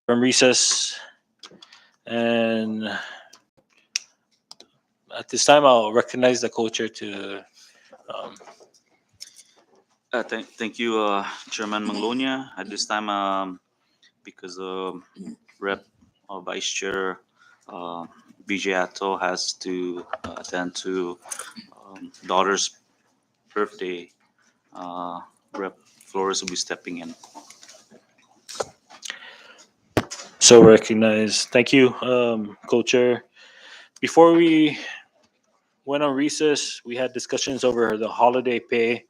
from recess, and at this time, I'll recognize the co-chair to. Um, Thank you, Chairman Manglonia. At this time, because Rep Vice Chair uh, BJ Atto has to attend to daughter's birthday, Rep Flores will be stepping in. so recognize. Thank you, co-chair. Before we went on recess, we had discussions over the holiday pay,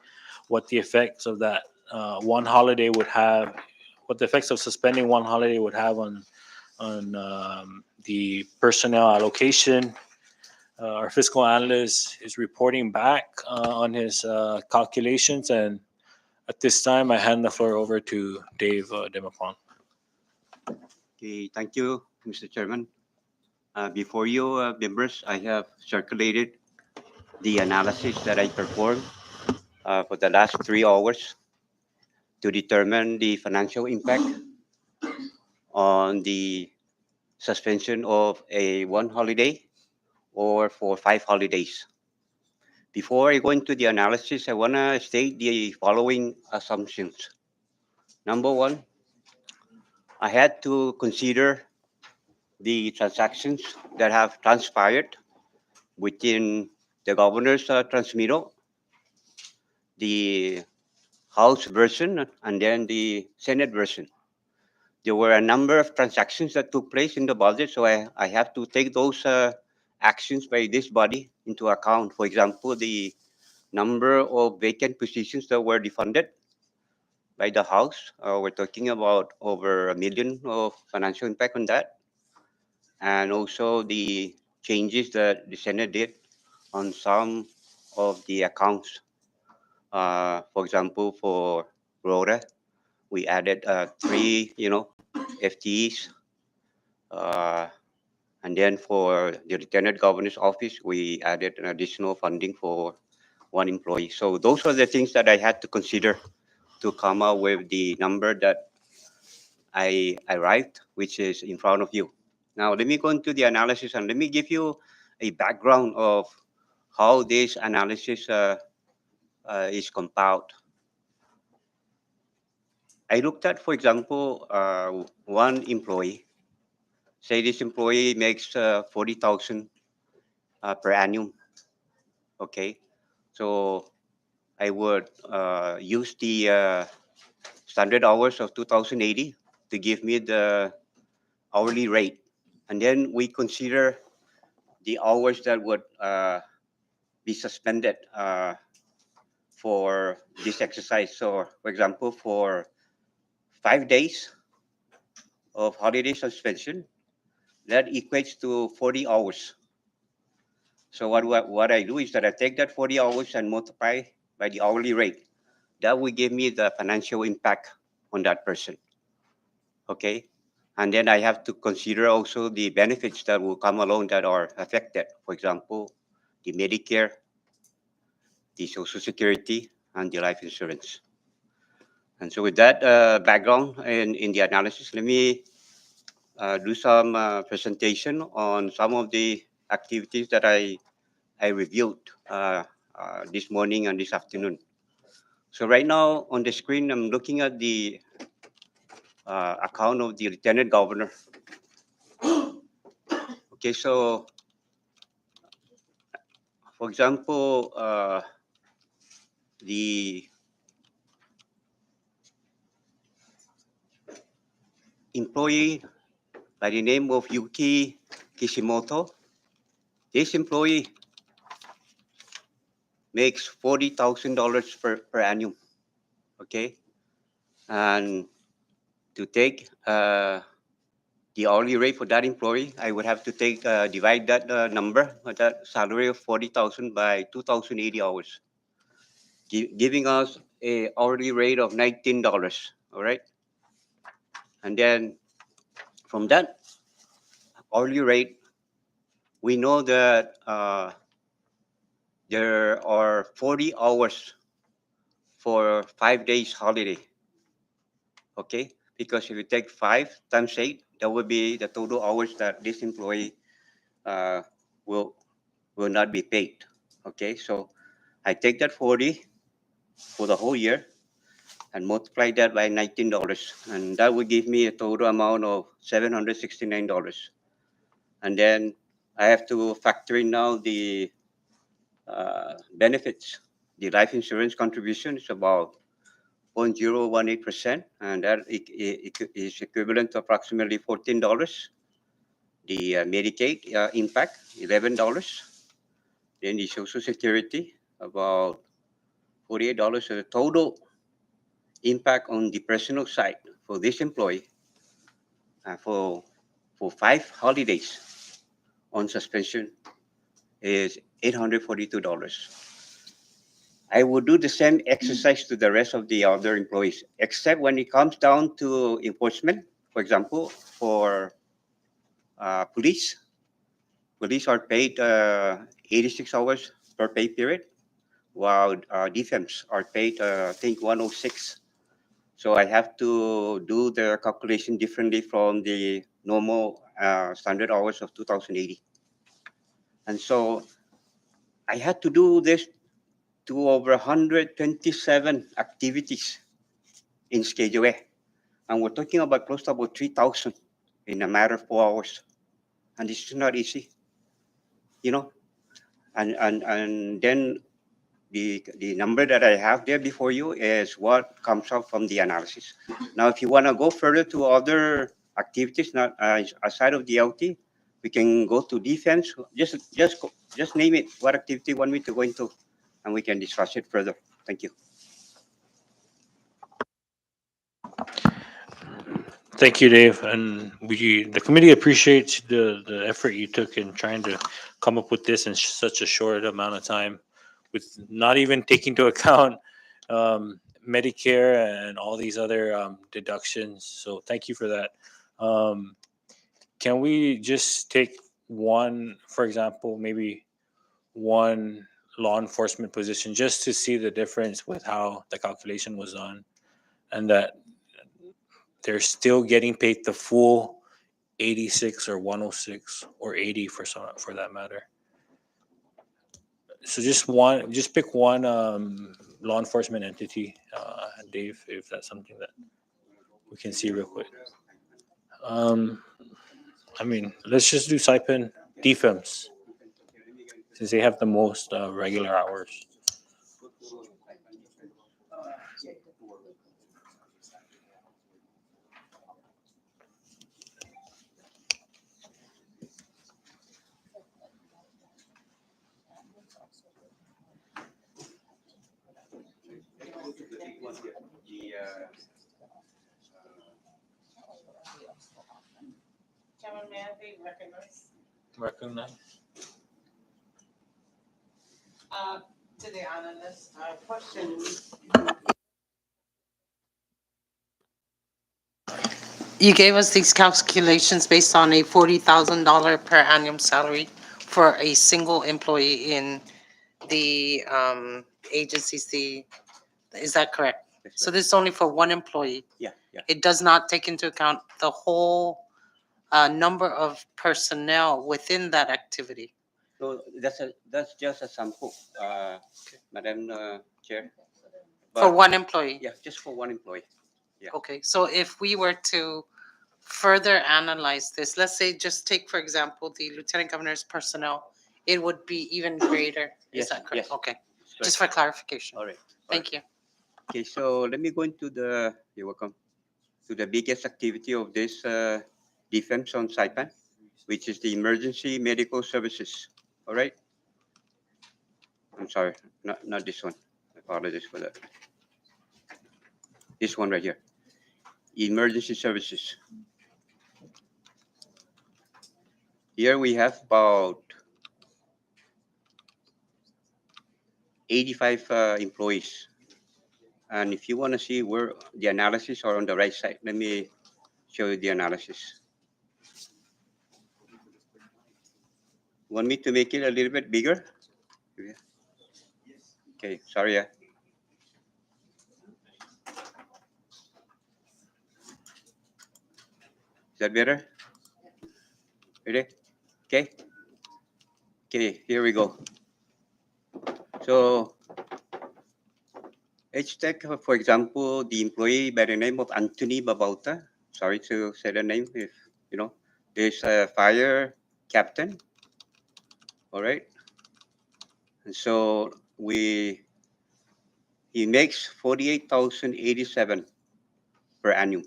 what the effects of that one holiday would have, what the effects of suspending one holiday would have on the personnel allocation. Our fiscal analyst is reporting back on his calculations, and at this time, I hand the floor over to Dave Demapon. Okay, thank you, Mr. Chairman. Before you, members, I have circulated the analysis that I performed for the last 3 hours to determine the financial impact on the suspension of a one holiday or for 5 holidays. Before I go into the analysis, I want to state the following assumptions. Number one, I had to consider the transactions that have transpired within the governor's transmittal, the House version, and then the Senate version. There were a number of transactions that took place in the budget, so I have to take those actions by this body into account. For example, the number of vacant positions that were defunded by the House. We're talking about over $1 million of financial impact on that. And also the changes that the Senate did on some of the accounts. For example, for Rhoda, we added 3, FTEs. And then for the Lieutenant Governor's office, we added an additional funding for 1 employee. So those are the things that I had to consider to come up with the number that I arrived, which is in front of you. Now, let me go into the analysis and let me give you a background of how this analysis is compiled. I looked at, for example, one employee. Say this employee makes 40,000 per annum. Okay, so I would use the standard hours of 2080 to give me the hourly rate, and then we consider the hours that would be suspended for this exercise. So, for example, for 5 days of holiday suspension, that equates to 40 hours. So what I do is that I take that 40 hours and multiply by the hourly rate. That will give me the financial impact on that person. Okay, and then I have to consider also the benefits that will come along that are affected. For example, the Medicare, the Social Security, and the life insurance. And so with that background in the analysis, let me do some presentation on some of the activities that I reviewed this morning and this afternoon. So right now on the screen, I'm looking at the account of the Lieutenant Governor. Okay, so for example, the employee by the name of Yuki Kishimoto, this employee makes $40,000 per annum. Okay, and to take the hourly rate for that employee, I would have to take divide that number, that salary of 40,000 by 2,080 hours, giving us a hourly rate of $19. All right, and then from that hourly rate, we know that there are 40 hours for 5 days holiday. Okay, because if you take 5 times 8, that would be the total hours that this employee uh, will not be paid. Okay, so I take that 40 for the whole year and multiply that by $19, and that would give me a total amount of $769. And then I have to factor in now the benefits. The life insurance contribution is about 0.018%, and that is equivalent to approximately $14. The Medicaid impact, $11. Then the Social Security, about $48. So the total impact on the personal side for this employee for 5 holidays on suspension is $842. I would do the same exercise to the rest of the other employees, except when it comes down to enforcement. For example, for police, police are paid 86 hours per pay period, while defense are paid, I think, 106. So I have to do the calculation differently from the normal standard hours of 2080. And so I had to do this to over 127 activities in Schedule A. And we're talking about close to about 3,000 in a matter of 4 hours. And this is not easy, you know. And then the number that I have there before you is what comes out from the analysis. Now, if you want to go further to other activities, not aside of the LT, we can go to defense. Just name it. What activity you want me to go into, and we can discuss it further. Thank you. Thank you, Dave. And the committee appreciates the effort you took in trying to come up with this in such a short amount of time, with not even taking into account Medicare and all these other deductions. So thank you for that. Um, can we just take one, for example, maybe one law enforcement position just to see the difference with how the calculation was done, and that they're still getting paid the full 86 or 106 or 80 for that matter. So just pick one law enforcement entity, Dave, if that's something that we can see real quick. Um, I mean, let's just do Saipan defense since they have the most regular hours. Chairman, may I be recognized? Recognize. To the analyst, question. You gave us these calculations based on a $40,000 per annum salary for a single employee in the agencies. Is that correct? That's So right. this is only for one employee. Yeah, yeah. It does not take into account the whole number of personnel within that activity. So that's just a sample, Madam Chair. For But one employee? yeah, just for one employee. Yeah. Okay, so if we were to further analyze this, let's say just take, for example, the lieutenant governor's personnel, it would be even greater. Is Yes, that correct? yes. Okay, That's right. just for clarification. All right. Thank you. Okay, so let me go into you're welcome, to the biggest activity of this defense on Saipan, which is the emergency medical services. All right. I'm sorry, not this one. I apologize for that. This one right here. Emergency services. Here we have about 85 employees. And if you want to see where the analysis are on the right side, let me show you the analysis. Want me to make it a little bit bigger? Okay, sorry. that better? Ready? Okay. Okay, here we go. So let's take, for example, the employee by the name of Anthony Babauta. Sorry to say the name if, you know, there's a fire captain. All right. And so he makes 48,087 per annum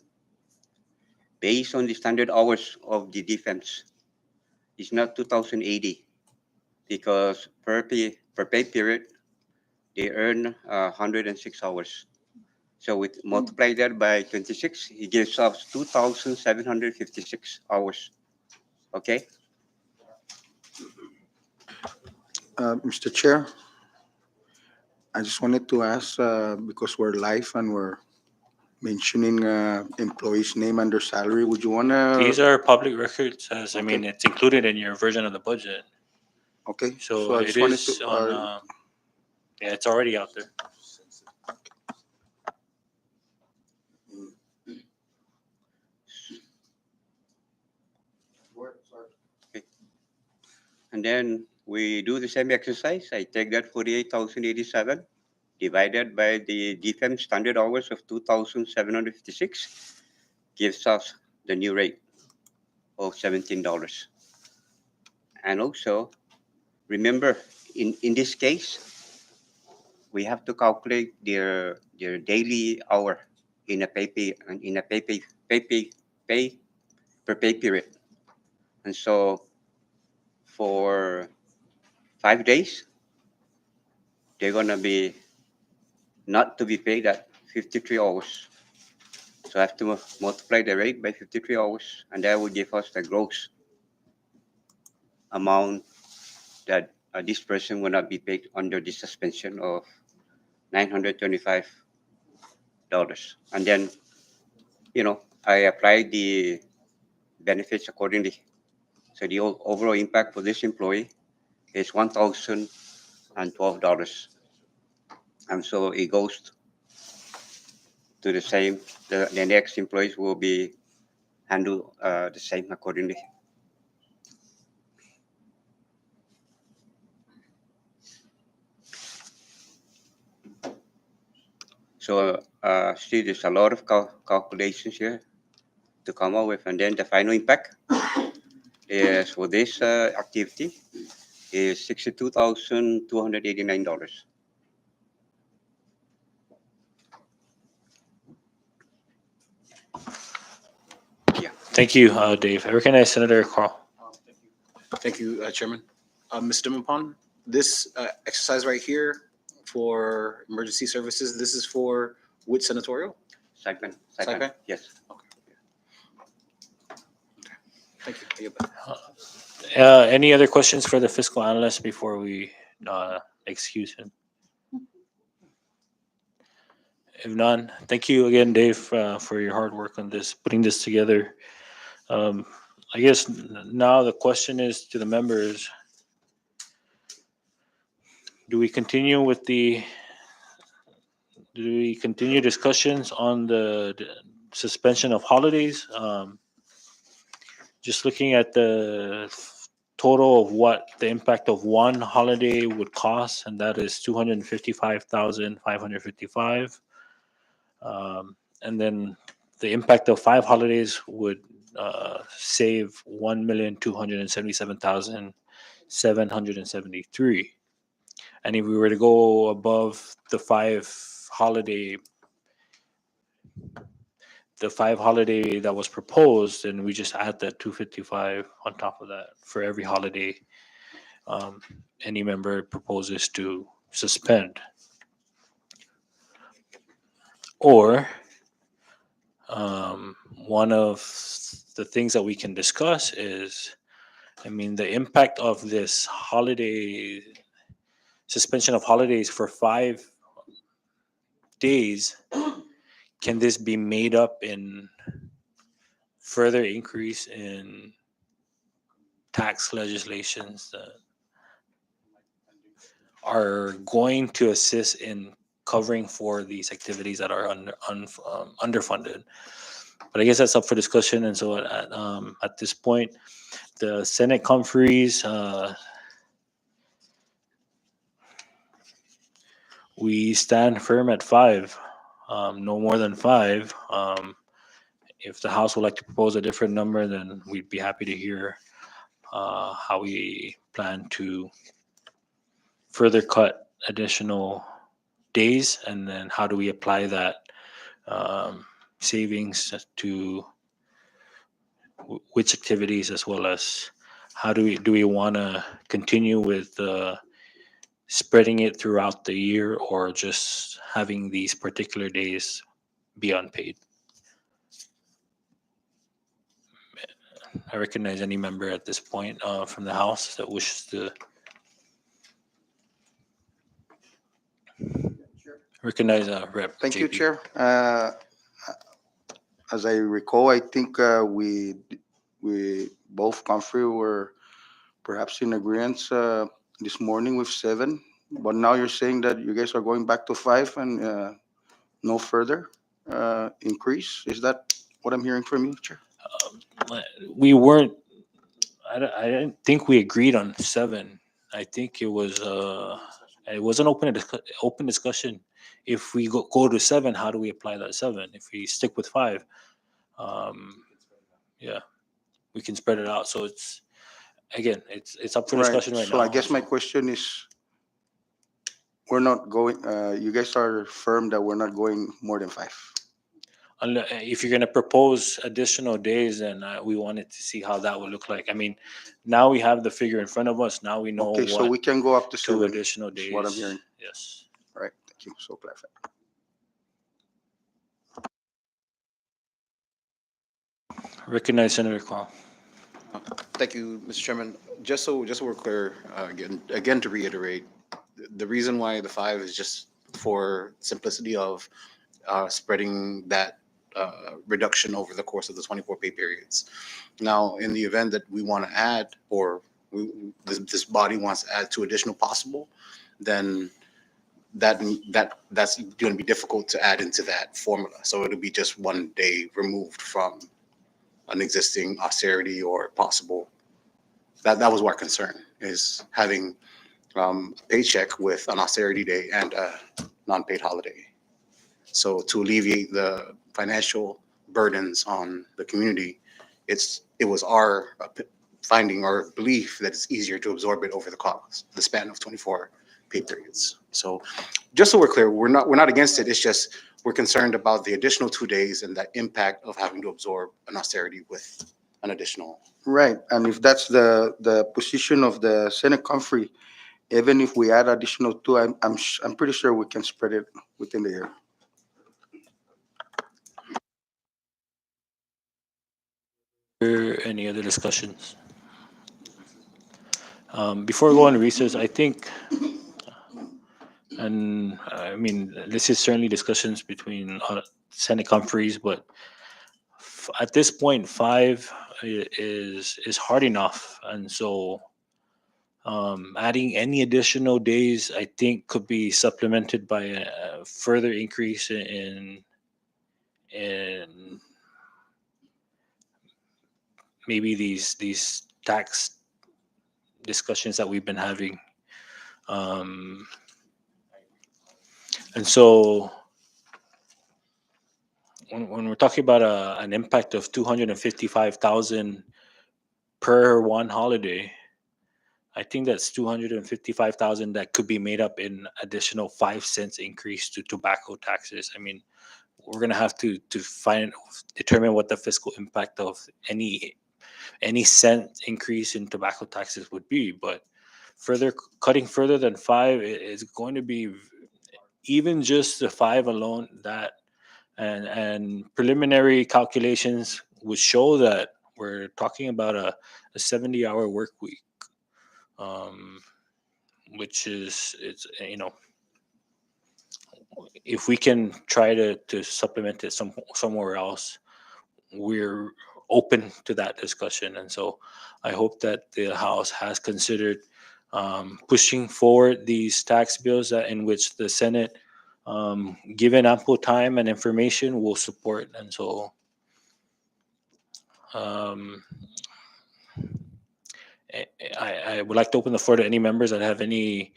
based on the standard hours of the defense. It's not 2,080 because per pay period, they earn 106 hours. So we multiply that by 26, it gives us 2,756 hours. Okay? Mr. Chair, I just wanted to ask, because we're live and we're mentioning employees' name and their salary, would you want These to? are public records, as I mean, Okay. it's included in your version of the budget. Okay, So I it just wanted to, is on, yeah, it's already out there. And then we do the same exercise. I take that 48,087 divided by the defense standard hours of 2,756 gives us the new rate of $17. And also, remember, in this case, we have to calculate their daily hour in a pay per pay period. And so for 5 days, they're gonna be not to be paid at 53 hours. So I have to multiply the rate by 53 hours, and that will give us the gross amount that this person will not be paid under the suspension of $925. And then, I apply the benefits accordingly. So the overall impact for this employee is $1,012. And so it goes to the same, the next employees will be handled the same accordingly. So see, there's a lot of calculations here to come up with, and then the final impact is for this activity is $62,289. Thank you, Dave. I recognize Senator Carl. thank you, Chairman. Mr. Mapan, this exercise right here for emergency services, this is for which senatorial? Segment. Segment? Yes. Thank you. Any other questions for the fiscal analyst before we excuse him? If none, thank you again, Dave, for your hard work on this, putting this together. I guess now the question is to the members: Do we continue with Do we continue discussions on the suspension of holidays? Just looking at the total of what the impact of one holiday would cost, and that is 255,555. And then the impact of 5 holidays would save 1,277,773. And if we were to go above holiday, the 5 holiday that was proposed, and we just add that 255 on top of that for every holiday any member proposes to suspend. Or one of the things that we can discuss is, I mean, the impact of this suspension of holidays for 5 days. Can this be made up in further increase in tax legislations that are going to assist in covering for these activities that are underfunded? But I guess that's up for discussion. And so at this point, the Senate conferees, we stand firm at five, no more than five. If the House would like to propose a different number, then we'd be happy to hear how we plan to further cut additional days, and then how do we apply that savings to which activities, as well as how do we want to continue with spreading it throughout the year, or just having these particular days be unpaid. I recognize any member at this point from the House that wishes to recognize Rep. Thank you, JP. Chair. As I recall, I think we both conferee were perhaps in agreement this morning with seven, but now you're saying that you guys are going back to five and no further increase. Is that what I'm hearing from you, Chair? We weren't. I didn't think we agreed on seven. I think it was an open discussion. If we go to seven, how do we apply that seven? If we stick with five, um, yeah, we can spread it out. So it's up for discussion right So now. I guess my question is, we're not going. You guys are firm that we're not going more than five. If you're going to propose additional days, then we wanted to see how that would look like. I mean, now we have the figure in front of us. Now we know Okay, so what we can go up to two seven. additional is days. what I'm hearing. Yes. Right. Thank you. So clarified. Recognize Senator Kwong. Thank you, Mr. Chairman. Just so we're clear, again to reiterate, the reason why the five is just for simplicity of spreading that reduction over the course of the 24 pay periods. Now, in the event that we want to add, or this body wants to add two additional possible, then that's going to be difficult to add into that formula. So it'll be just one day removed from an existing austerity or possible. That was our concern, is having a paycheck with an austerity day and a non-paid holiday. So to alleviate the financial burdens on the community, it was our finding or belief that it's easier to absorb it over the span of 24 pay periods. So just so we're clear, we're not against it. It's just we're concerned about the additional 2 days and the impact of having to absorb an austerity with an additional. Right. And if that's the position of the Senate conferee, even if we add additional two, I'm pretty sure we can spread it within the year. Any other discussions? Before we go on recess, I think, and I mean, this is certainly discussions between Senate conferees, but at this point, five is hard enough, and so adding any additional days, I think, could be supplemented by a further increase in maybe these tax discussions that we've been having. And so when we're talking about an impact of 255,000 per one holiday, I think that's 255,000 that could be made up in additional 5 cents increase to tobacco taxes. I mean, we're gonna have to determine what the fiscal impact of any cent increase in tobacco taxes would be. But cutting further than five is going to be, even just the five alone, that and preliminary calculations would show that we're talking about a 70-hour work week, which is, if we can try to supplement it somewhere else, we're open to that discussion. And so I hope that the House has considered pushing forward these tax bills in which the Senate, given ample time and information, will support. And so Um, I would like to open the floor to any members that have any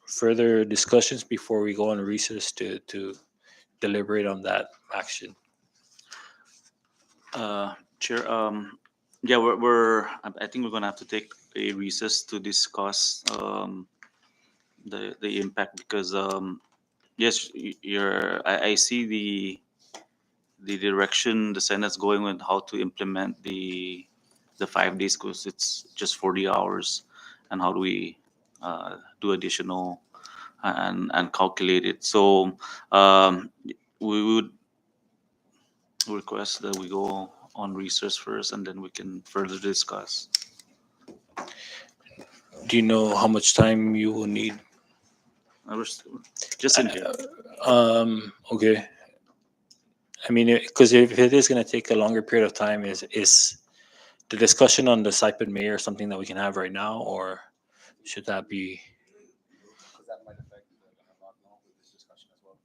further discussions before we go on recess to deliberate on that action. Chair, yeah, I think we're gonna have to take a recess to discuss the impact because yes, I see the direction the Senate's going with how to implement the 5 days because it's just 40 hours, and how do we do additional and calculate it. So we would request that we go on recess first, and then we can further discuss. Do you know how much time you will need? I was just in here. Okay. I mean, because if it is going to take a longer period of time, is the discussion on the stipend mayor something that we can have right now, or should that be? Because that might affect a lot more with this discussion as well.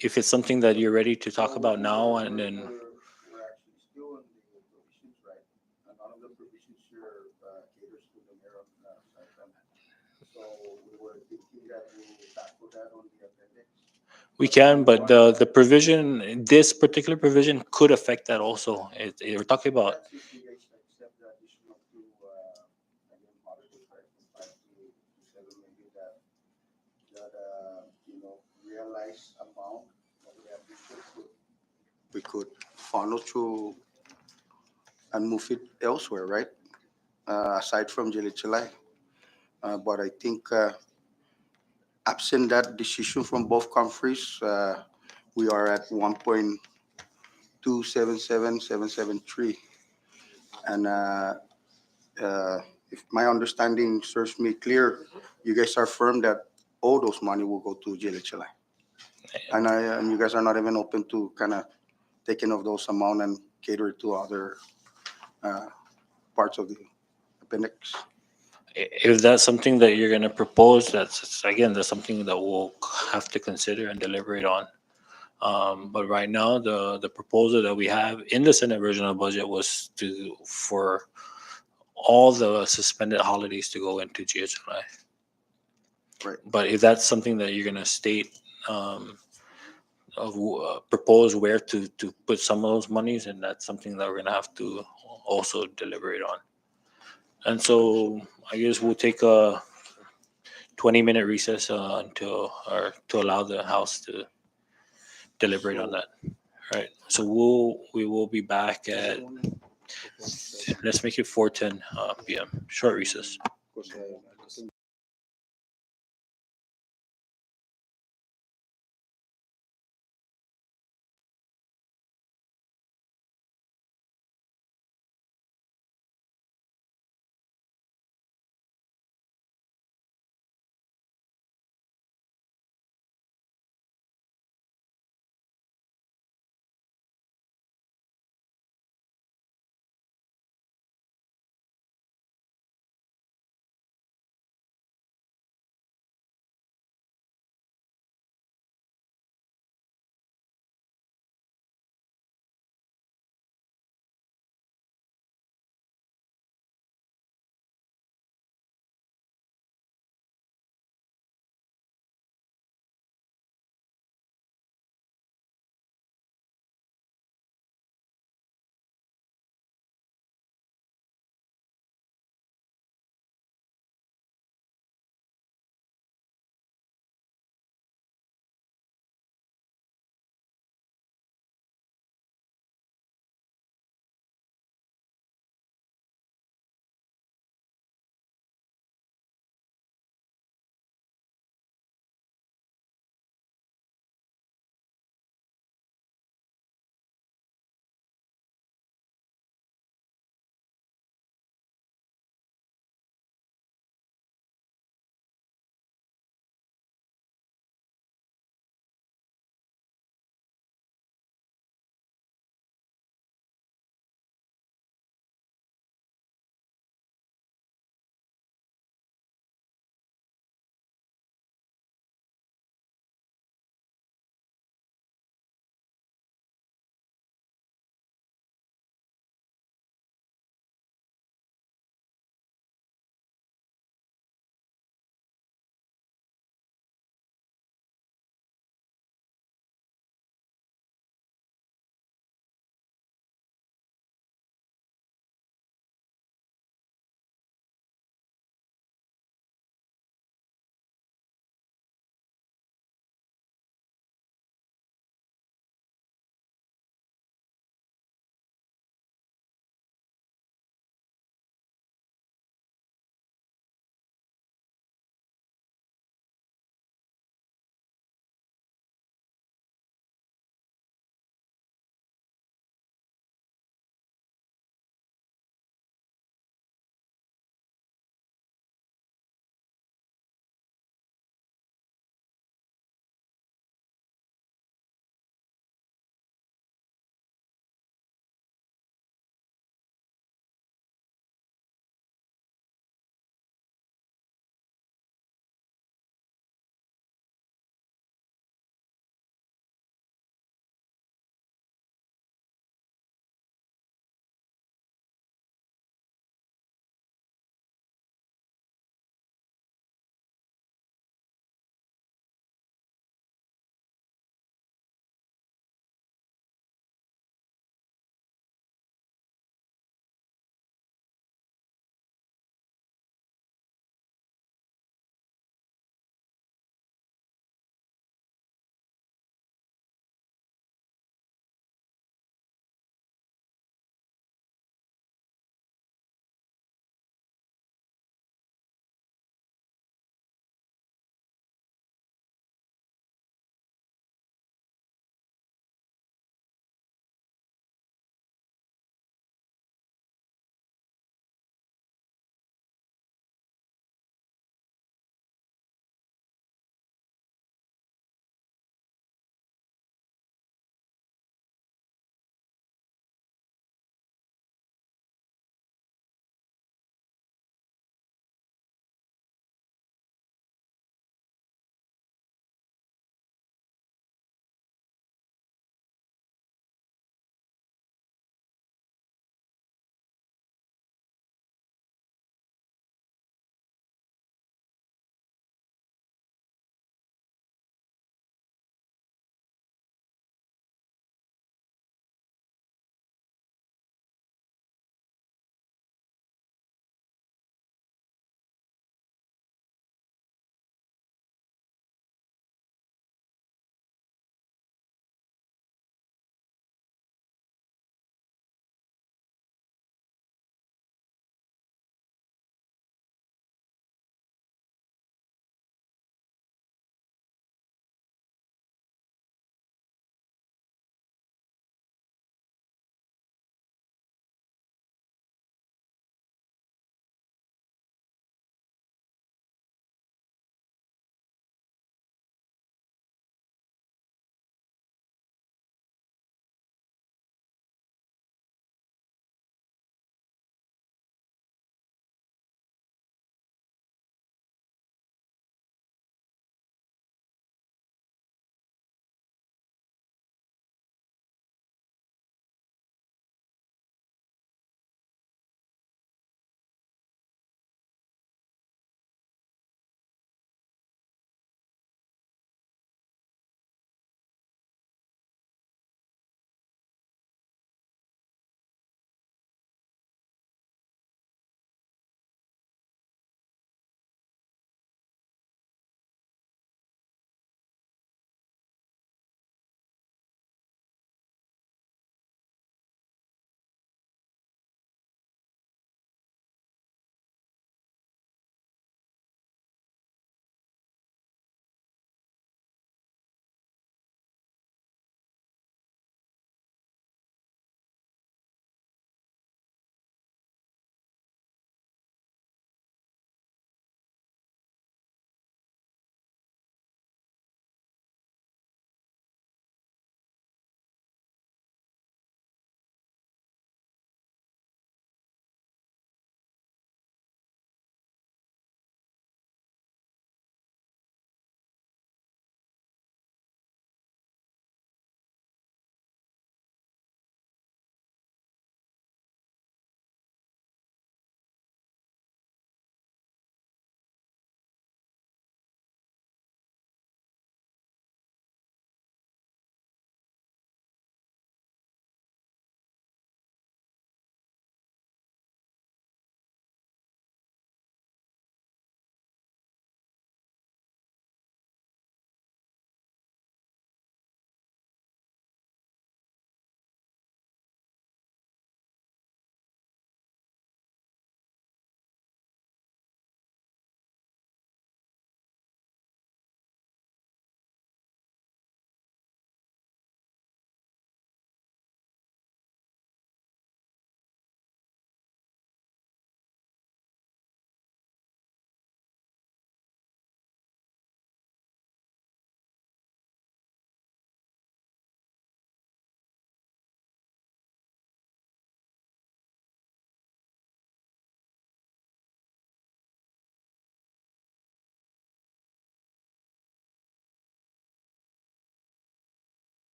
If it's something that you're ready to talk about now, and then We're actually still in the provisions, right? And none of the provisions here caters to the mayor of Saipan. So we were thinking that we will tackle that on the appendix. we can, but the provision, this particular provision, could affect that also. We're talking about. That's if you guys accept the additional two, again, holidays, right, from 5 to 7, maybe realized amount that we have to we could funnel to and move it elsewhere, right? Aside from July. But I think absent that decision from both countries, we are at 1.277773. And if my understanding serves me clear, you guys are firm that all those money will go to July. And you guys are not even open to kind of taking of those amount and cater to other uh, parts of the appendix. If that's something that you're going to propose, that's something that we'll have to consider and deliberate on. But right now, the proposal that we have in the Senate version of the budget was for all the suspended holidays to go into GHLI. Right. But if that's something that you're going to state, propose where to put some of those monies, and that's something that we're going to have to also deliberate on. And so I guess we'll take a 20-minute recess to allow the House to deliberate on that. All right. So we will be back at, let's make it 4:10 p.m. Short recess.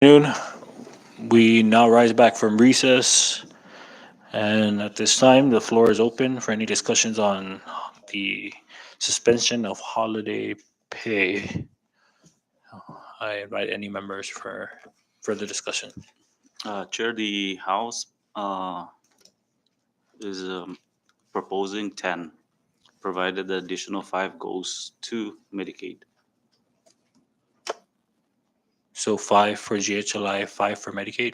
Noon. We now rise back from recess, and at this time, the floor is open for any discussions on the suspension of holiday pay. I invite any members for further discussion. Chair, the House is proposing 10, provided the additional 5 goes to Medicaid. So 5 for GHLI, 5 for Medicaid.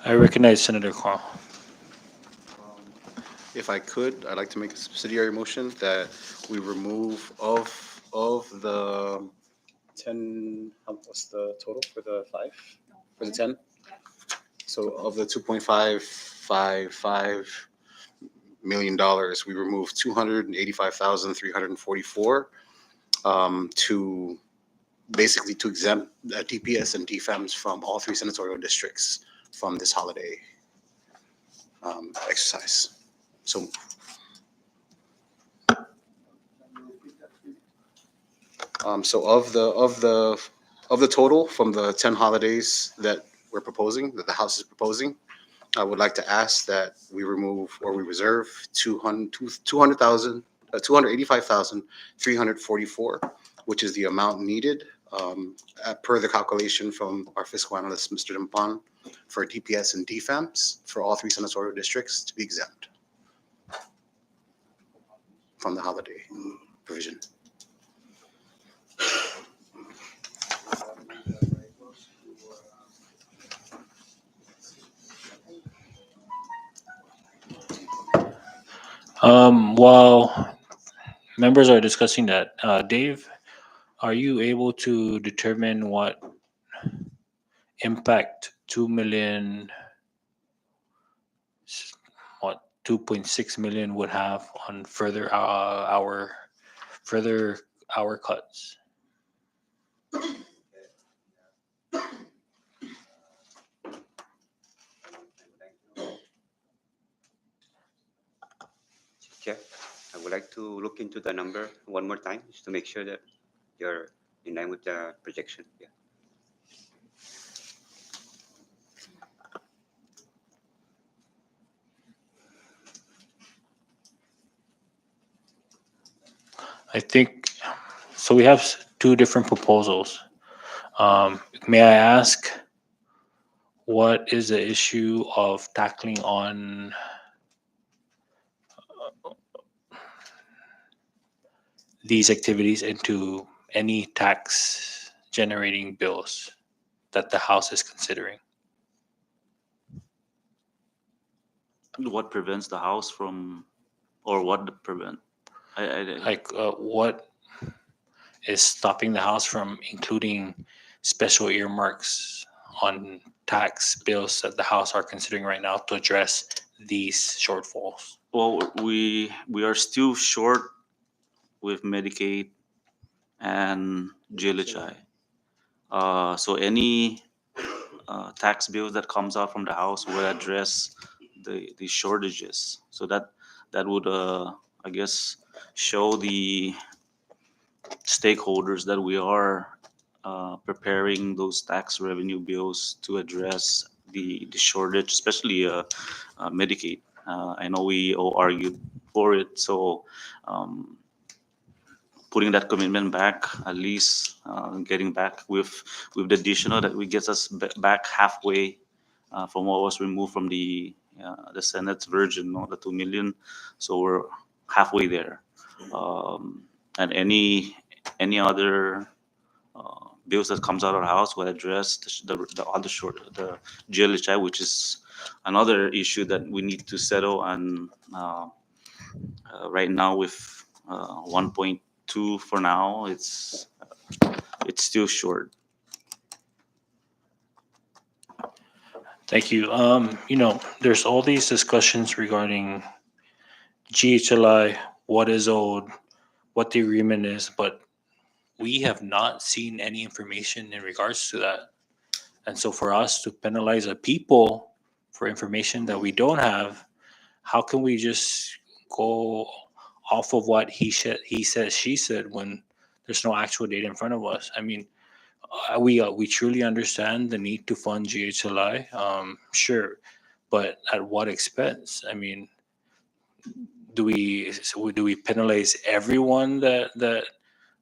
I recognize Senator Carl. If I could, I'd like to make a subsidiary motion that we remove of the 10, what's the total for the 5? For the 10? So of the $2.555 million, we removed 285,344 to basically to exempt DPS and DFAMs from all 3 senatorial districts from this holiday exercise. So so of the total from the 10 holidays that we're proposing, that the House is proposing, I would like to ask that we remove or we reserve 285,344, which is the amount needed per the calculation from our fiscal analyst, Mr. Dimpan, for DPS and DFAMs for all 3 senatorial districts to be exempt from the holiday provision. While members are discussing that, Dave, are you able to determine what impact 2 million, what 2.6 million would have on further hour cuts? Chair, I would like to look into the number one more time just to make sure that you're in line with the projection. Yeah. I think so. We have 2 different proposals. May I ask, what is the issue of tackling on these activities into any tax generating bills that the House is considering? What prevents the House from, or what prevent? Like, what is stopping the House from including special earmarks on tax bills that the House are considering right now to address these shortfalls? Well, we are still short with Medicaid and GLHI. So any tax bills that comes out from the House will address the shortages. So that would I guess show the stakeholders that we are preparing those tax revenue bills to address the shortage, especially Medicaid. I know we all argued for it, so putting that commitment back, at least getting back with the additional that we gets us back halfway from what was removed from the Senate's version, no, the 2 million. So we're halfway there. And any other bills that comes out of the House will address the other short, the GLHI, which is another issue that we need to settle. And right now with 1.2 for now, it's still short. Thank you. There's all these discussions regarding GHLI, what is owed, what the agreement is, but we have not seen any information in regards to that. And so for us to penalize a people for information that we don't have, how can we just go off of what he said, she said when there's no actual data in front of us? I mean, we truly understand the need to fund GHLI, sure, but at what expense? I mean, do we penalize everyone that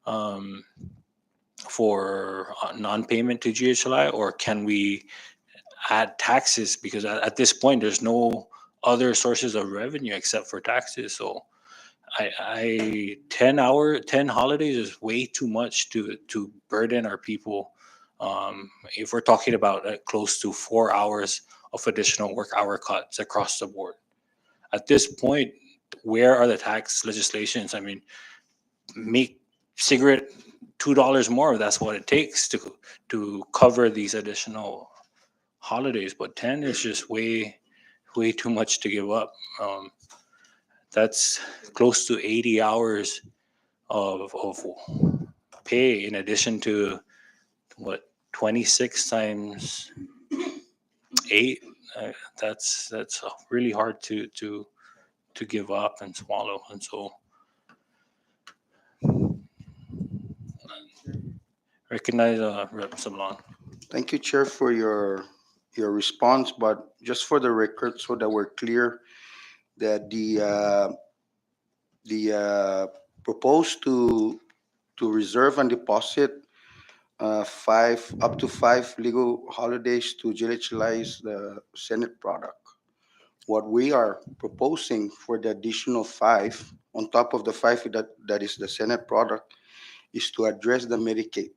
um, for non-payment to GHLI, or can we add taxes? Because at this point, there's no other sources of revenue except for taxes. So I 10 holidays is way too much to burden our people. If we're talking about close to 4 hours of additional work hour cuts across the board, at this point, where are the tax legislations? I mean, make cigarette $2 more. That's what it takes to cover these additional holidays. But 10 is just way too much to give up. That's close to 80 hours of pay in addition to what 26 times 8. That's really hard to give up and swallow. And so recognize Rep. Sablon. Thank you, Chair, for your response. But just for the record, so that we're clear, that the proposed to reserve and deposit five up to five legal holidays to utilize the Senate product. What we are proposing for the additional five on top of the five that is the Senate product is to address the Medicaid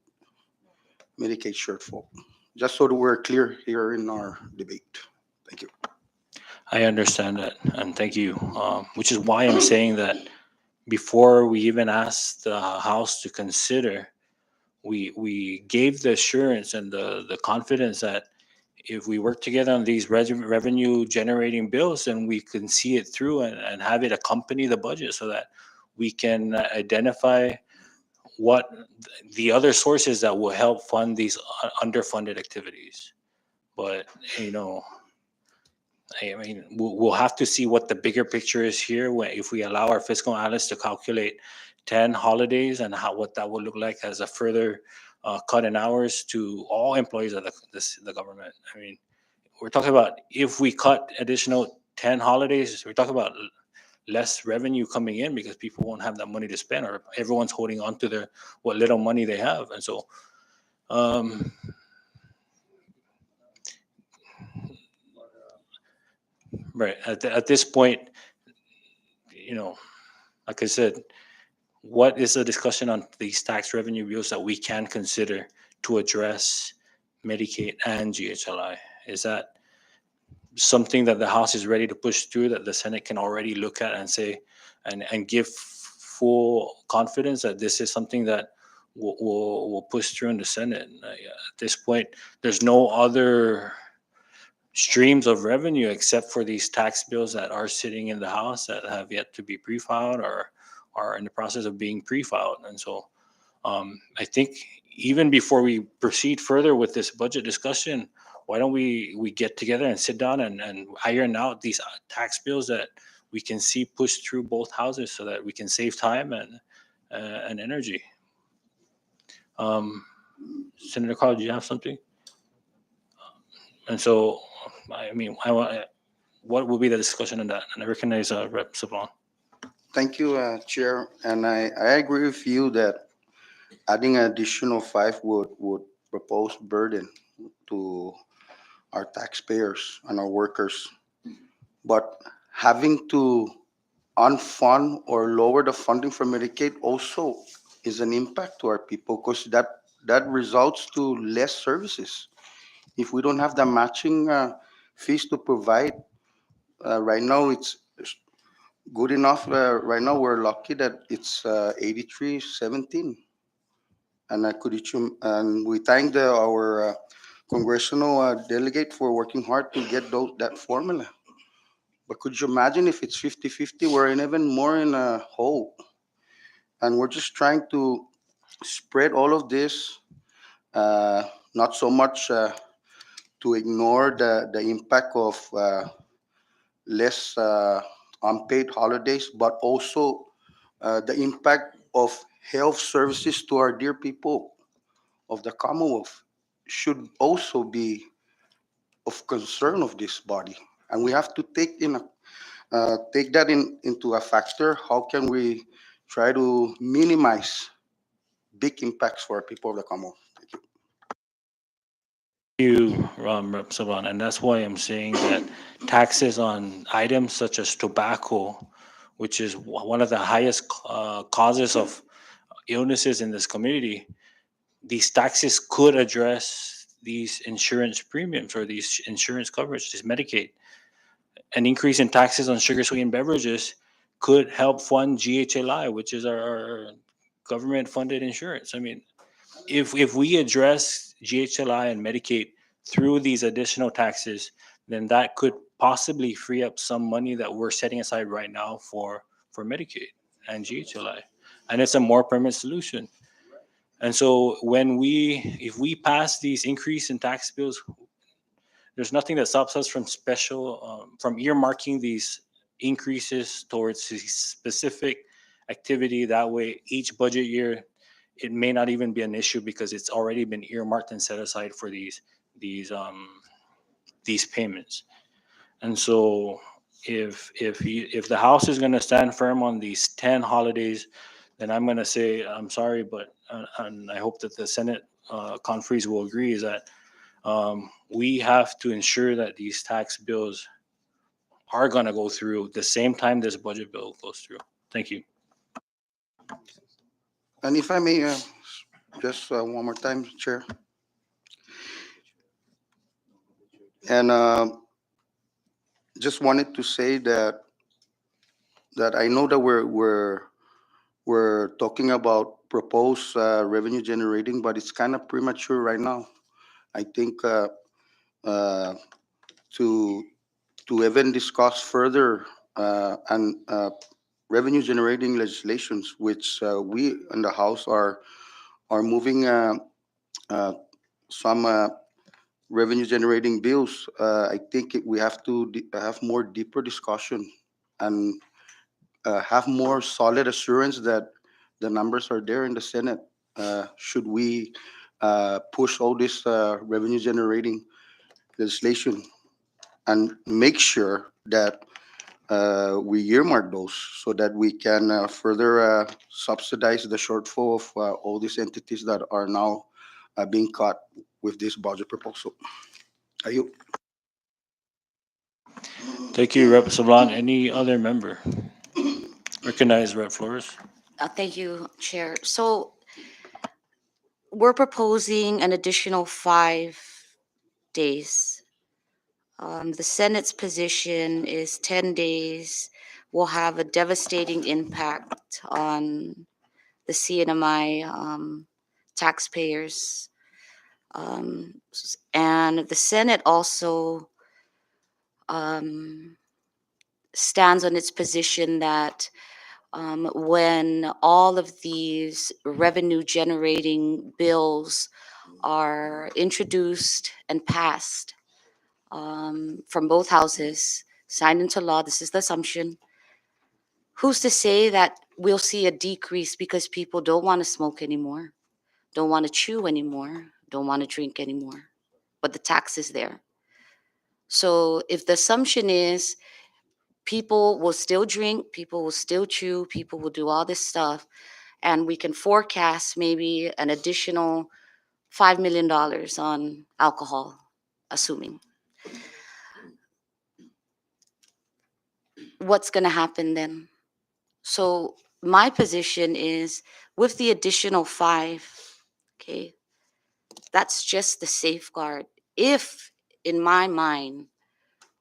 shortfall. Just so that we're clear here in our debate. Thank you. I understand that, and thank you. Which is why I'm saying that before we even asked the House to consider, we gave the assurance and the confidence that if we work together on these revenue generating bills, then we can see it through and have it accompany the budget so that we can identify what the other sources that will help fund these underfunded activities. But you know, I mean, we'll have to see what the bigger picture is here. If we allow our fiscal analysts to calculate 10 holidays and what that would look like as a further cut in hours to all employees of the government. I mean, we're talking about if we cut additional 10 holidays, we're talking about less revenue coming in because people won't have that money to spend, or everyone's holding on to their what little money they have. And so um, right at this point, you know, like I said, what is the discussion on these tax revenue bills that we can consider to address Medicaid and GHLI? Is that something that the House is ready to push through, that the Senate can already look at and say, and give full confidence that this is something that will push through in the Senate? At this point, there's no other streams of revenue except for these tax bills that are sitting in the House that have yet to be pre-filed or are in the process of being pre-filed. And so I think even before we proceed further with this budget discussion, why don't we get together and sit down and iron out these tax bills that we can see pushed through both houses so that we can save time and energy. Senator Carl, do you have something? And so, I mean, what will be the discussion on that? And I recognize Rep. Sablon. Thank you, Chair. And I agree with you that adding an additional five would propose burden to our taxpayers and our workers. But having to unfund or lower the funding for Medicaid also is an impact to our people because that results to less services. If we don't have the matching fees to provide. Right now, it's good enough. Right now, we're lucky that it's 8317. And and we thank our congressional delegate for working hard to get that formula. But could you imagine if it's 50-50? We're in even more in a hole. And we're just trying to spread all of this, not so much to ignore the impact of less unpaid holidays, but also the impact of health services to our dear people of the Commonwealth should also be of concern of this body. And we have to take that into a factor. How can we try to minimize big impacts for people of the Commonwealth? Thank you. You, Rep. Saban, and that's why I'm saying that taxes on items such as tobacco, which is one of the highest causes of illnesses in this community, these taxes could address these insurance premiums or these insurance coverage, this Medicaid. An increase in taxes on sugar sweetened beverages could help fund GHLI, which is our government funded insurance. I mean, if we address GHLI and Medicaid through these additional taxes, then that could possibly free up some money that we're setting aside right now for Medicaid and GHLI, and it's a more permanent solution. And so if we pass these increase in tax bills, there's nothing that stops us from earmarking these increases towards a specific activity. That way, each budget year, it may not even be an issue because it's already been earmarked and set aside for these um these payments. And so, if the House is going to stand firm on these 10 holidays, then I'm going to say I'm sorry, but and I hope that the Senate conferees will agree is that we have to ensure that these tax bills are going to go through the same time this budget bill goes through. Thank you. And if I may, just one more time, Chair. And just wanted to say that I know that we're talking about proposed revenue generating, but it's kind of premature right now. I think uh, to even discuss further and revenue generating legislations, which we in the House are moving uh, some revenue generating bills. I think we have to have more deeper discussion and have more solid assurance that the numbers are there in the Senate. Should we push all this revenue generating legislation and make sure that we earmark those so that we can further subsidize the shortfall of all these entities that are now being cut with this budget proposal. Ayun. Thank you, Rep. Sablan. Any other member? Recognize Rep. Flores. Thank you, Chair. So we're proposing an additional 5 days. The Senate's position is 10 days will have a devastating impact on the CNMI taxpayers. And the Senate also stands on its position that when all of these revenue generating bills are introduced and passed from both houses, signed into law, this is the assumption. Who's to say that we'll see a decrease because people don't want to smoke anymore, don't want to chew anymore, don't want to drink anymore, but the tax is there. So if the assumption is people will still drink, people will still chew, people will do all this stuff, and we can forecast maybe an additional $5 million on alcohol, assuming. What's going to happen then? So my position is with the additional 5, okay, that's just the safeguard. If, in my mind,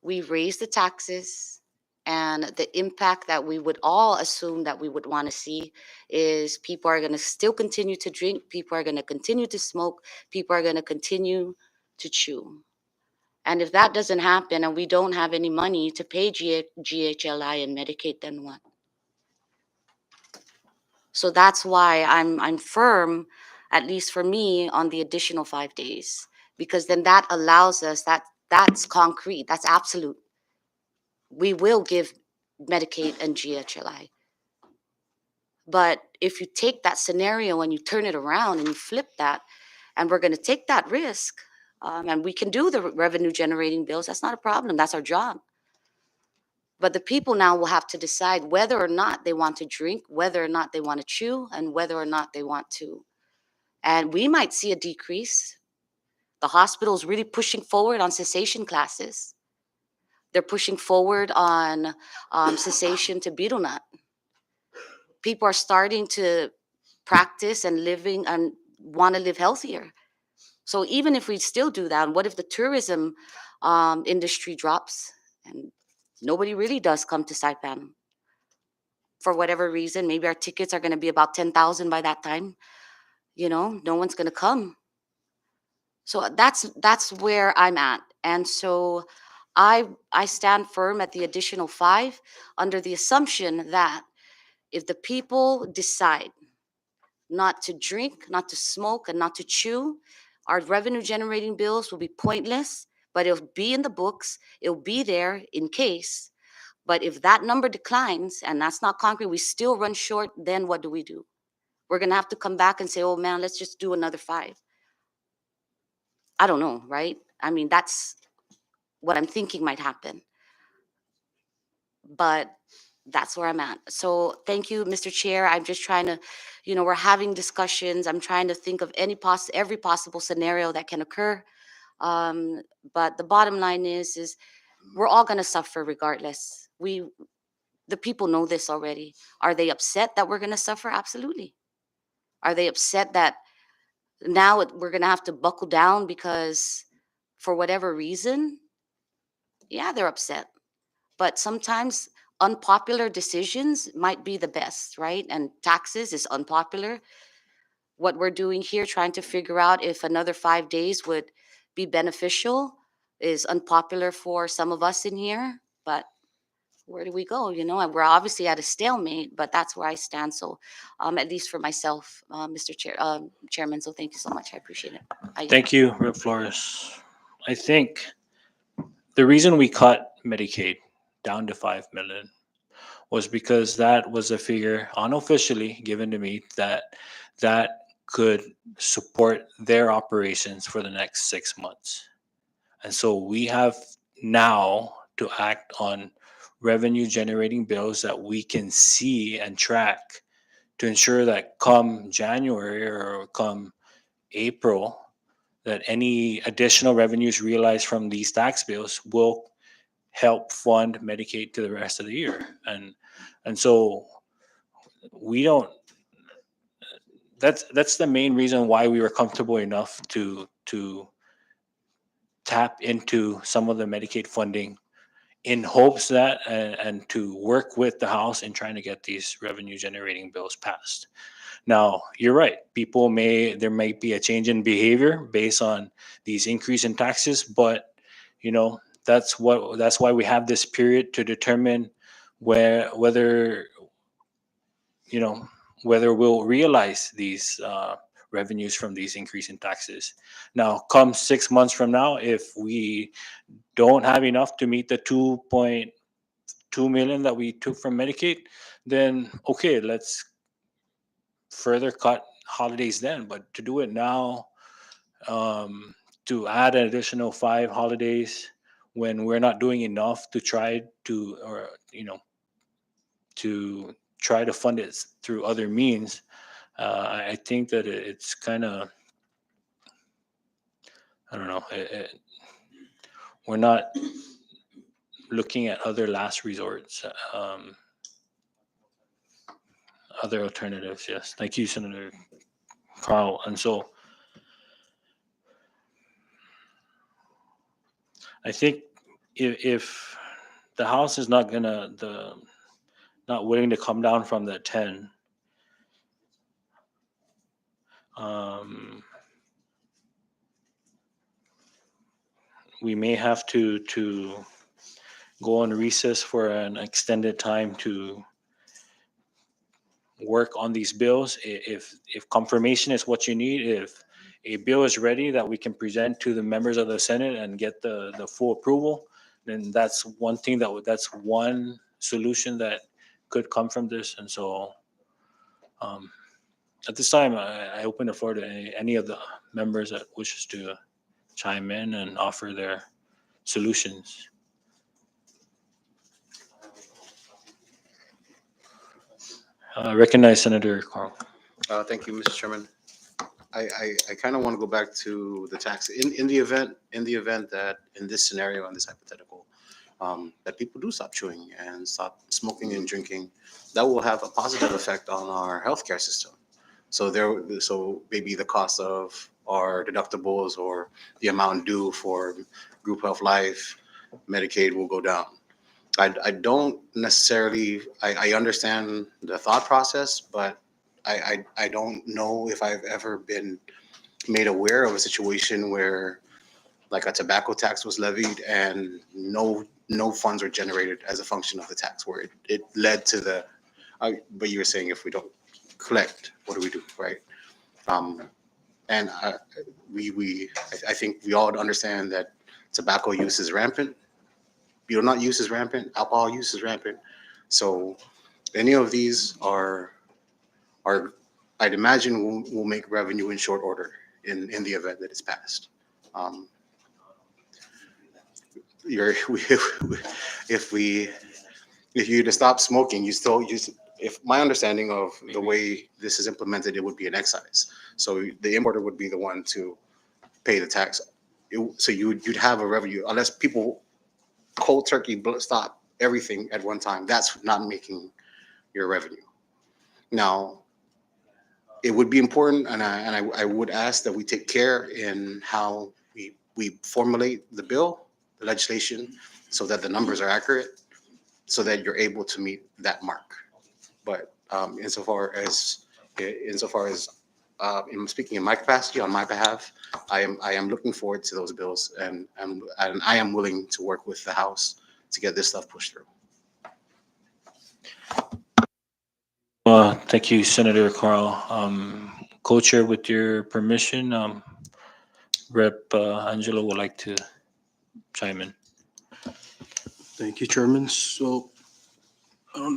we raise the taxes, and the impact that we would all assume that we would want to see is people are going to still continue to drink, people are going to continue to smoke, people are going to continue to chew. And if that doesn't happen and we don't have any money to pay GHLI and Medicaid, then what? So that's why I'm firm, at least for me, on the additional 5 days, because then that allows us, that's concrete, that's absolute. We will give Medicaid and GHLI. But if you take that scenario and you turn it around and you flip that, and we're going to take that risk, and we can do the revenue generating bills, that's not a problem. That's our job. But the people now will have to decide whether or not they want to drink, whether or not they want to chew, and whether or not they want to. And we might see a decrease. The hospital is really pushing forward on cessation classes. They're pushing forward on cessation to betel nut. People are starting to practice and living and want to live healthier. So even if we still do that, what if the tourism industry drops and nobody really does come to Saipan? For whatever reason, maybe our tickets are going to be about 10,000 by that time. You know, no one's going to come. So that's where I'm at. And so I stand firm at the additional 5 under the assumption that if the people decide not to drink, not to smoke, and not to chew, our revenue generating bills will be pointless, but it'll be in the books, it'll be there in case. But if that number declines and that's not concrete, we still run short, then what do? We're going to have to come back and say, oh man, let's just do another 5. I don't know, right? I mean, that's what I'm thinking might happen. But that's where I'm at. So thank you, Mr. Chair. I'm just trying to, we're having discussions. I'm trying to think of every possible scenario that can occur. But the bottom line is we're all going to suffer regardless. The people know this already. Are they upset that we're going to suffer? Absolutely. Are they upset that now we're going to have to buckle down because for whatever reason? Yeah, they're upset. But sometimes unpopular decisions might be the best, right? And taxes is unpopular. What we're doing here, trying to figure out if another 5 days would be beneficial, is unpopular for some of us in here. But where do we go? And we're obviously at a stalemate, but that's where I stand. So at least for myself, Mr. Chairman. So thank you so much. I appreciate it. Thank you, Rep. Flores. I think the reason we cut Medicaid down to 5 million was because that was a figure unofficially given to me that could support their operations for the next 6 months. And so we have now to act on revenue generating bills that we can see and track to ensure that come January or come April, that any additional revenues realized from these tax bills will help fund Medicaid to the rest of the year. And so we don't that's the main reason why we were comfortable enough to tap into some of the Medicaid funding in hopes that and to work with the House in trying to get these revenue generating bills passed. Now, you're right. There may be a change in behavior based on these increase in taxes, but that's why we have this period to determine whether whether we'll realize these revenues from these increase in taxes. Now, come 6 months from now, if we don't have enough to meet the 2.2 million that we took from Medicaid, then okay, let's further cut holidays then. But to do it now, to add an additional 5 holidays when we're not doing enough to try to, or to try to fund it through other means, I think that it's kind of, I don't know, we're not looking at other last resorts, other alternatives. Yes, thank you, Senator Carl. And so I think if the House is not not willing to come down from the 10, we may have to go on recess for an extended time to work on these bills. If confirmation is what you need, if a bill is ready that we can present to the members of the Senate and get the full approval, then that's one thing that's one solution that could come from this. And so um, at this time, I open the floor to any of the members that wishes to chime in and offer their solutions. Recognize Senator Carl. Thank you, Mr. Chairman. I kind of want to go back to the tax in the event that in this scenario, in this hypothetical, that people do stop chewing and stop smoking and drinking, that will have a positive effect on our healthcare system. So maybe the cost of our deductibles or the amount due for group health life, Medicaid will go down. I don't necessarily, I understand the thought process, but I don't know if I've ever been made aware of a situation where like a tobacco tax was levied and no funds were generated as a function of the tax, where it led to the, but you were saying if we don't collect, what do we do, right? And I think we all understand that tobacco use is rampant. Not use is rampant, alcohol use is rampant. So any of these are I'd imagine will make revenue in short order in the event that it's passed. If you to stop smoking, you still use. If my understanding of the way this is implemented, it would be an excise. So the importer would be the one to pay the tax. So you'd have a revenue unless people cold turkey stop everything at one time. That's not making your revenue. Now, it would be important, and I would ask that we take care in how we formulate the bill, the legislation, so that the numbers are accurate, so that you're able to meet that mark. But insofar as in speaking in my capacity on my behalf, I am looking forward to those bills, and I am willing to work with the House to get this stuff pushed through. Thank you, Senator Carl. Co-chair, with your permission, Rep. Angelo would like to chime in. Thank you, Chairman. So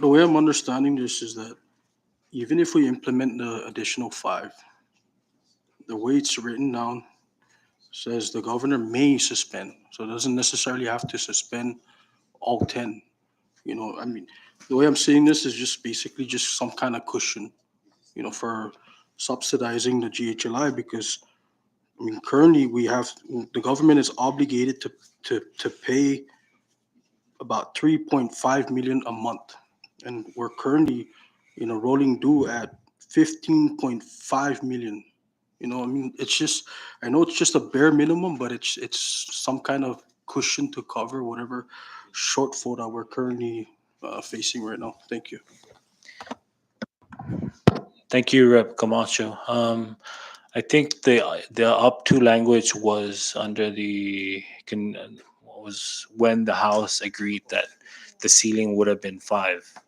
the way I'm understanding this is that even if we implement the additional 5, the way it's written down says the governor may suspend. So it doesn't necessarily have to suspend all 10. I mean, the way I'm seeing this is just basically just some kind of cushion, for subsidizing the GHLI, because I mean, currently the government is obligated to pay about 3.5 million a month, and we're currently rolling due at 15.5 million. I mean, I know it's just a bare minimum, but it's some kind of cushion to cover whatever shortfall that we're currently facing right now. Thank you. Thank you, Rep. Camacho. I think the up to language was under was when the House agreed that the ceiling would have been 5.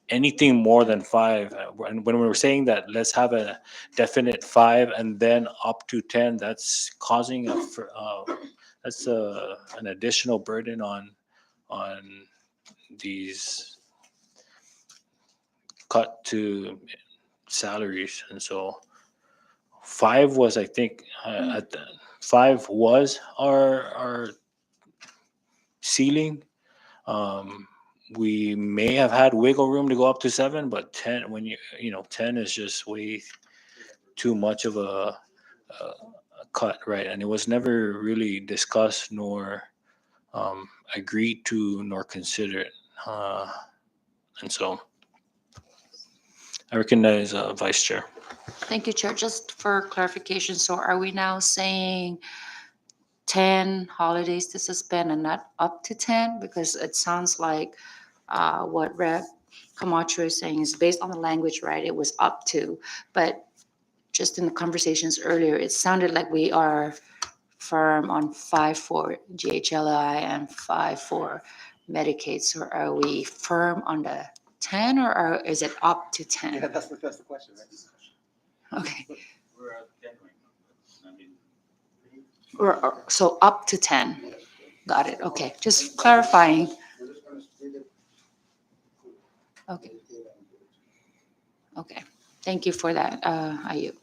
Anything more than 5, and when we were saying that let's have a definite 5 and then up to 10, that's causing an additional burden on these cut to salaries. And so 5 was, I think, at the 5 was our ceiling. We may have had wiggle room to go up to 7, but 10, when 10 is just way too much of a cut, right? And it was never really discussed nor agreed to nor considered. And so I recognize Vice Chair. Thank you, Chair. Just for clarification, so are we now saying 10 holidays to suspend and not up to 10? Because it sounds like what Rep Camacho is saying is based on the language, right? It was up to, but just in the conversations earlier, it sounded like we are firm on 5 for GHLI and 5 for Medicaid. So are we firm on the 10 or is it up to 10? that's the question, right? Okay, We're at 10 right now. I mean, so up to 10. Got it. Okay, just clarifying. Okay. Okay, thank you for that, Ayub.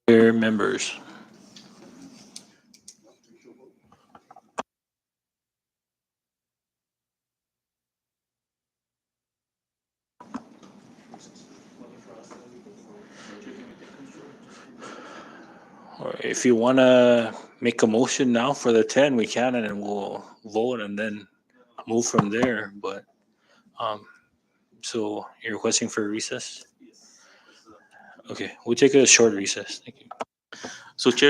Dear members. Or if you want to make a motion now for the 10, we can, and then we'll vote and then move from there. But so you're requesting for a recess? Okay, we'll take a short recess. Thank you. So, Chair,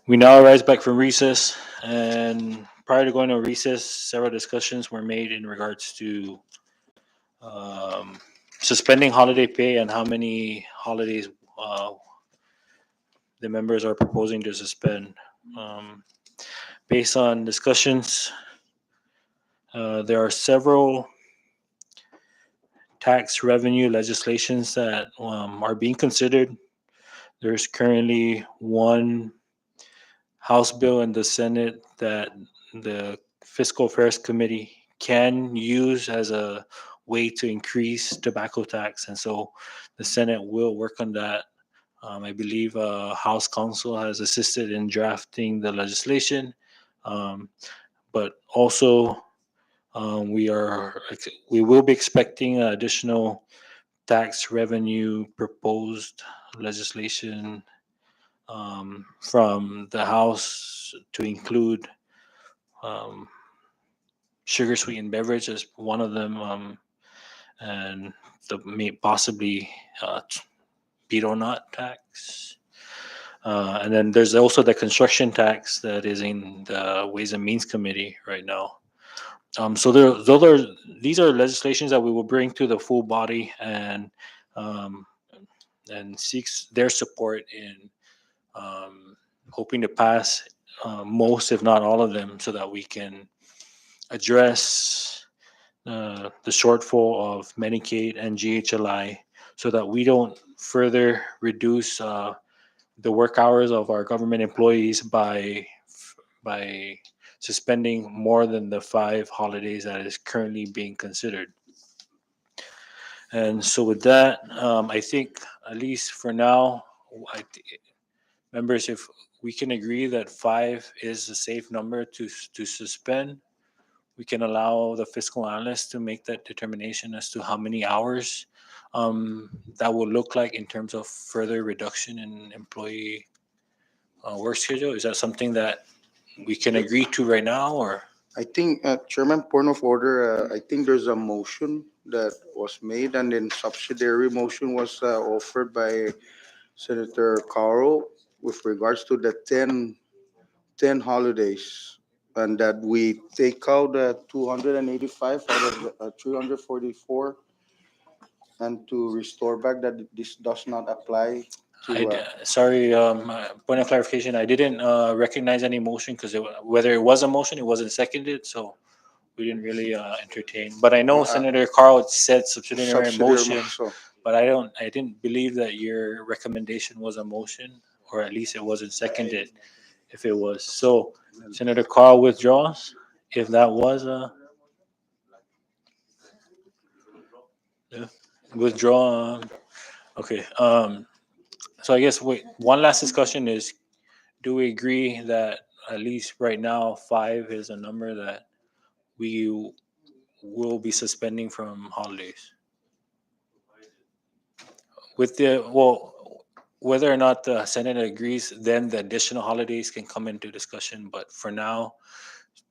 We now rise back from recess, and prior to going to recess, several discussions were made in regards to um, suspending holiday pay and how many holidays uh, the members are proposing to suspend. Um, Based on discussions, there are several tax revenue legislations that are being considered. There's currently one House bill in the Senate that the Fiscal Affairs Committee can use as a way to increase tobacco tax, and so the Senate will work on that. I believe House Counsel has assisted in drafting the legislation, um, but also we will be expecting additional tax revenue proposed legislation from the House to include um, sugar sweetened beverage as one of them, and the possibly betel nut tax. And then there's also the construction tax that is in the Ways and Means Committee right now. So these are legislations that we will bring to the full body um, and seeks their support in hoping to pass most, if not all of them, so that we can address the shortfall of Medicaid and GHLI, so that we don't further reduce the work hours of our government employees by suspending more than the 5 holidays that is currently being considered. And so, with that, I think at least for now, members, if we can agree that 5 is a safe number to suspend, we can allow the fiscal analyst to make that determination as to how many hours that will look like in terms of further reduction in employee work schedule. Is that something that we can agree to right now, or? I think, Chairman, point of order, I think there's a motion that was made and then subsidiary motion was offered by Senator Carl with regards to the 10 holidays, and that we take out 285 out of the 344, and to restore back that this does not apply to, Sorry, point of clarification. I didn't recognize any motion because whether it was a motion, it wasn't seconded, so we didn't really entertain. But I know Senator Carl said subsidiary motion, so but I didn't believe that your recommendation was a motion, or at least it wasn't seconded. If it was so, Senator Carl withdraws. If that was a yeah, withdraw. Okay. So I guess one last discussion is: do we agree that at least right now 5 is a number that we will be suspending from holidays? With the whether or not the Senate agrees, then the additional holidays can come into discussion. But for now,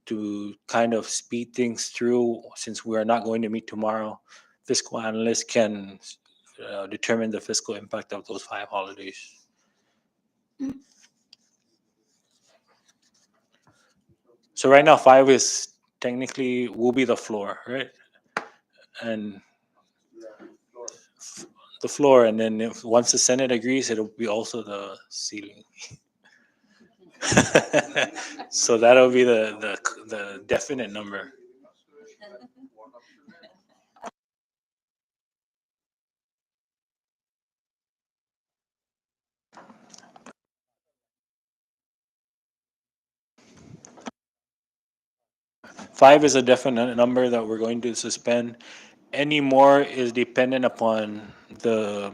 to kind of speed things through, since we are not going to meet tomorrow, fiscal analysts can determine the fiscal impact of those 5 holidays. So right now, 5 is technically will be the floor, right? And the floor, and then if once the Senate agrees, it'll be also the ceiling. So that'll be the definite number. 5 is a definite number that we're going to suspend. Any more is dependent upon the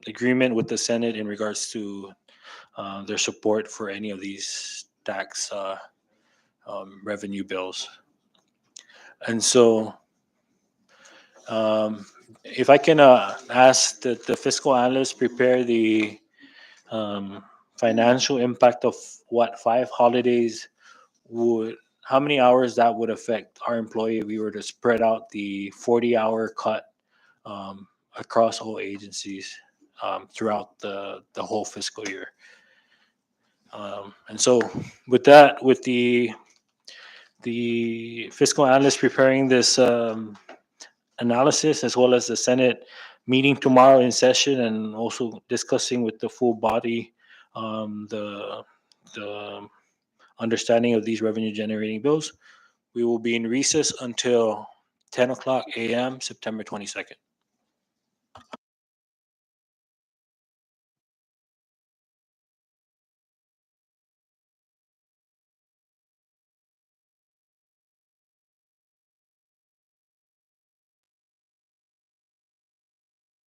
agreement with the Senate in regards to their support for any of these tax revenue bills. And so, if I can ask that the fiscal analyst prepare the um, financial impact of what 5 holidays would, how many hours that would affect our employee if we were to spread out the 40-hour cut across all agencies throughout the whole fiscal year. And so, with that, with the fiscal analyst preparing this analysis, as well as the Senate meeting tomorrow in session, and also discussing with the full body the understanding of these revenue generating bills, we will be in recess until 10 o'clock a.m. September 22nd.